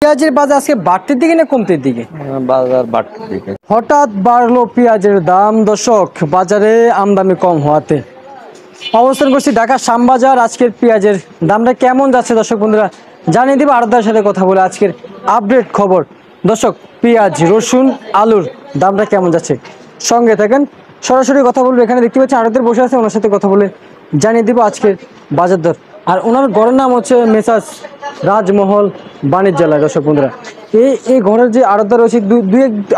পেঁয়াজের বাজার আজকে বাড়তির দিকে না কমতির দিকে? বাজার বাড়তির দিকে। হঠাৎ বাড়লো পেঁয়াজের দাম দর্শক, বাজারে আমদানি কম হওয়াতে। অবস্থান করছি ঢাকা শ্যামবাজার। আজকের পেঁয়াজের দামটা কেমন যাচ্ছে দর্শক বন্ধুরা জানিয়ে দিব আড়তদারের সাথে কথা বলে আজকের আপডেট খবর। দর্শক, পেঁয়াজ, রসুন, আলুর দামটা কেমন যাচ্ছে সঙ্গে থাকেন, সরাসরি কথা বলবো। এখানে দেখতে পাচ্ছি আড়তদার বসে আছে, ওনার সাথে কথা বলে জানিয়ে দিব আজকের বাজার দর। আর ওনার ঘরের নাম হচ্ছে মেসাজ রাজমহল বাণিজ্যালয়। দর্শক বন্ধুরা, এই ঘরের যে আড়তদার রয়েছে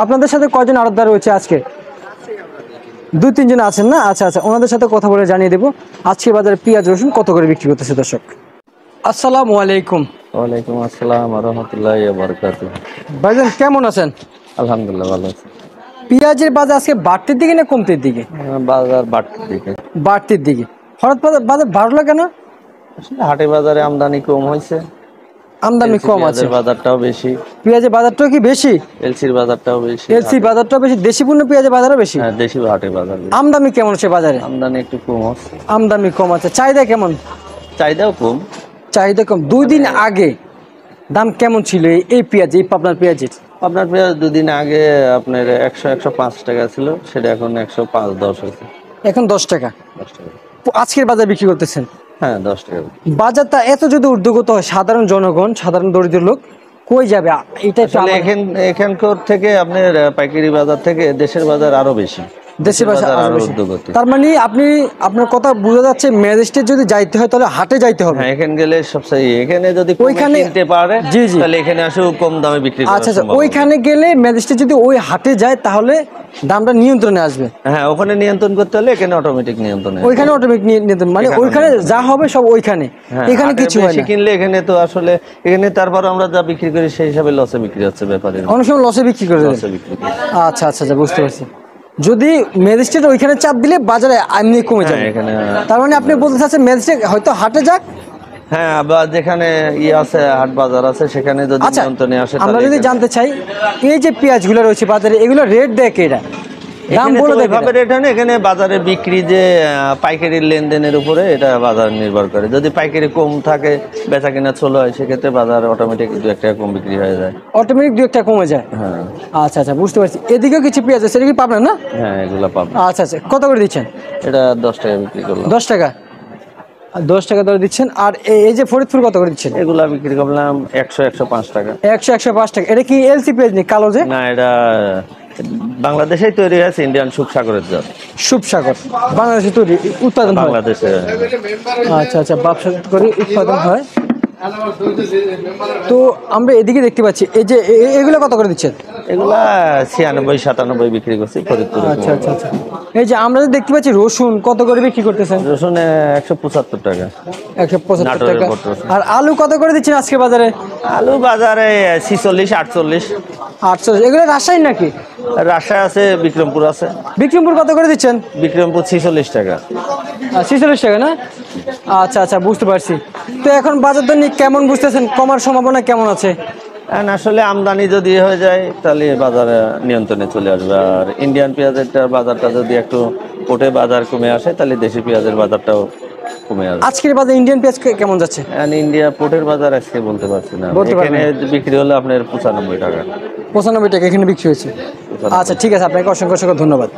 আপনাদের সাথে কয়জন আড়তদার রয়েছে আজকে? 2-3 জন আছেন না? আচ্ছা আচ্ছা, ওনাদের সাথে কথা বলে জানিয়ে দেবো আজকে বাজারে পেঁয়াজ রসুন কত করে বিক্রি করতেছে। দর্শক আসসালামু আলাইকুম। ওয়ালাইকুম আসসালাম ওয়া রাহমাতুল্লাহি ওয়া বারাকাতুহু। ভাইজান কেমন আছেন? আলহামদুলিল্লাহ ভালো আছি। পেঁয়াজের বাজার আজকে বাড়তির দিকে না কমতির দিকে? বাজার বাড়তির দিকে। বাড়তির দিকে। হঠাৎ বাজার বাড়লো কেন? আসলে হাটে বাজারে আমদানি কম হয়েছে, আমদানি কম আছে, বাজারটাও বেশি। পেঁয়াজের বাজারটাও কি বেশি? এলসির বাজারটাও বেশি। এলসি বাজারটাও বেশি, দেশি পণ্য পেঁয়াজের বাজারও বেশি। হ্যাঁ, দেশি হাটে বাজার বেশি। আমদানি কেমন হচ্ছে বাজারে? আমদানি একটু কম হচ্ছে। আমদানি কম আছে, চাহিদা কেমন? চাহিদাও কম। চাহিদা কম। 2 দিন আগে দাম কেমন ছিল এই পেঁয়াজ, এই পাবনার পেঁয়াজের? আপনার পেঁয়াজ 2 দিন আগে আপনার 100-105 টাকা ছিল, সেটা এখন 105-10 হয়েছে। এখন 10 টাকা। 10 টাকা। আজকের বাজার বিক্রি করতেছেন? হ্যাঁ, 10 টাকা। বাজারটা এত যদি ঊর্ধ্বগত হয়, সাধারণ জনগণ, সাধারণ দরিদ্র লোক কই যাবে? এটা আসলে এখানকার থেকে আপনার পাইকারি বাজার থেকে দেশের বাজার আরো বেশি। দেশের বাজার আরো বেশি। ঊর্ধ্বগতি। তার মানে আপনার কথা বোঝা যাচ্ছে ম্যাজিস্ট্রেট যদি যাইতে হয় তাহলে হাটে যাইতে হবে। হ্যাঁ, এখানে গেলে সবচেয়ে এখানে যদি ওইখানে কিনতে পারে জি জি, তাহলে এখানে আসে কম দামে বিক্রি করা আচ্ছা আচ্ছা, সম্ভব। ওইখানে গেলে ম্যাজিস্ট্রেট যদি ওই হাটে যায় তাহলে দামটা নিয়ন্ত্রণে আসবে। হ্যাঁ, ওখানে নিয়ন্ত্রণ করতে হলে এখানে অটোমেটিক নিয়ন্ত্রণে। ওইখানে অটোমেটিক নিয়ন্ত্রণ, মানে ওইখানে যা হবে সব ওইখানে, এখানে কিছু হয় না। কিনলে এখানে তো আসলে এখানে তারপর আমরা যা বিক্রি করি সেই হিসাবে লসে বিক্রি হচ্ছে ব্যাপারীরা। অনেক সময় লসে বিক্রি করে দেয়। লসে বিক্রি করে। আচ্ছা আচ্ছা আচ্ছা, বুঝতে পারছি। যদি ম্যাজিস্ট্রেট ওইখানে চাপ দিলে বাজারে এমনি কমে যাবে। এখানে তার মানে আপনি বলতে চাচ্ছেন ম্যাজিস্ট্রেট হয়তো হাটে যাক। হ্যাঁ, বা যেখানে আছে হাট বাজার আছে সেখানে যদি আচ্ছা, নিয়ন্ত্রণে আসে। আমরা যদি জানতে চাই এই যে পেঁয়াজগুলো রয়েছে বাজারে, এগুলো রেট দেয় কে? এরা দাম বলে দেয় এভাবে রেট হয় না। এখানে বাজারে বিক্রি যে পাইকারি লেনদেনের উপরে এটা বাজার নির্ভর করে। যদি পাইকারি কম থাকে, বেচা কিনা চলো হয়, সেক্ষেত্রে বাজার অটোমেটিক 2-1 টাকা কম বিক্রি হয়ে যায়। অটোমেটিক 2-1 টাকা কমে যায়। হ্যাঁ আচ্ছা আচ্ছা, বুঝতে পারছি। এদিকেও কিছু পেঁয়াজ আছে, সেটা কি পাবেন না? হ্যাঁ, এগুলো পাবো। আচ্ছা আচ্ছা, কত করে দিচ্ছেন? এটা 10 টাকা বিক্রি করলাম। 10 টাকা। 10 টাকা দরে দিচ্ছেন। আর এই যে ফরিদপুর কত করে দিচ্ছেন? এগুলা বিক্রি করলাম 100-105 টাকা। 100-105 টাকা। এটা কি এলসি পেঁয়াজ নেই কালো যে? না, এটা বাংলাদেশেই তৈরি হয়েছে, ইন্ডিয়ান সুপসাগরের জাত। সুপসাগর বাংলাদেশে তৈরি, উৎপাদন হয় বাংলাদেশে। আচ্ছা আচ্ছা, ব্যবসা করে উৎপাদন হয়। তো আমরা এদিকে দেখতে পাচ্ছি এই যে এগুলো কত করে দিচ্ছেন? এগুলা 96-97 বিক্রি করছি ফরিদপুরে। আচ্ছা আচ্ছা আচ্ছা, এই যে আমরা দেখতে পাচ্ছি রসুন কত করে বিক্রি করতেছেন? রসুন 175 টাকা। 175 টাকা। নাটোরের রসুন। আর আলু কত করে দিচ্ছেন আজকে বাজারে? আলু বাজারে 46-48। 800। এগুলো রাজশাহী নাকি? রাজশাহী আছে, বিক্রমপুর আছে। বিক্রমপুর কত করে দিচ্ছেন? বিক্রমপুর 46 টাকা। 46 টাকা না? আচ্ছা আচ্ছা, বুঝতে পারছি। তো এখন বাজার দর নিয়ে কেমন বুঝতেছেন? কমার সম্ভাবনা কেমন আছে? আসলে আমদানি যদি হয়ে যায় তাহলে বাজারে নিয়ন্ত্রণে চলে আসবে। আর ইন্ডিয়ান পেঁয়াজের বাজারটা যদি একটু ওঠে, বাজার কমে আসে, তাহলে দেশি পেঁয়াজের বাজারটাও কমে আসবে। আজকের বাজার ইন্ডিয়ান পেঁয়াজ কেমন যাচ্ছে? ইন্ডিয়া পোর্টের বাজার আজকে বলতে পারছি না। এখানে বিক্রি হলো আপনার 95 টাকা। 95 টাকা এখানে বিক্রি হয়েছে। আচ্ছা ঠিক আছে, আপনাকে অসংখ্য অসংখ্য ধন্যবাদ।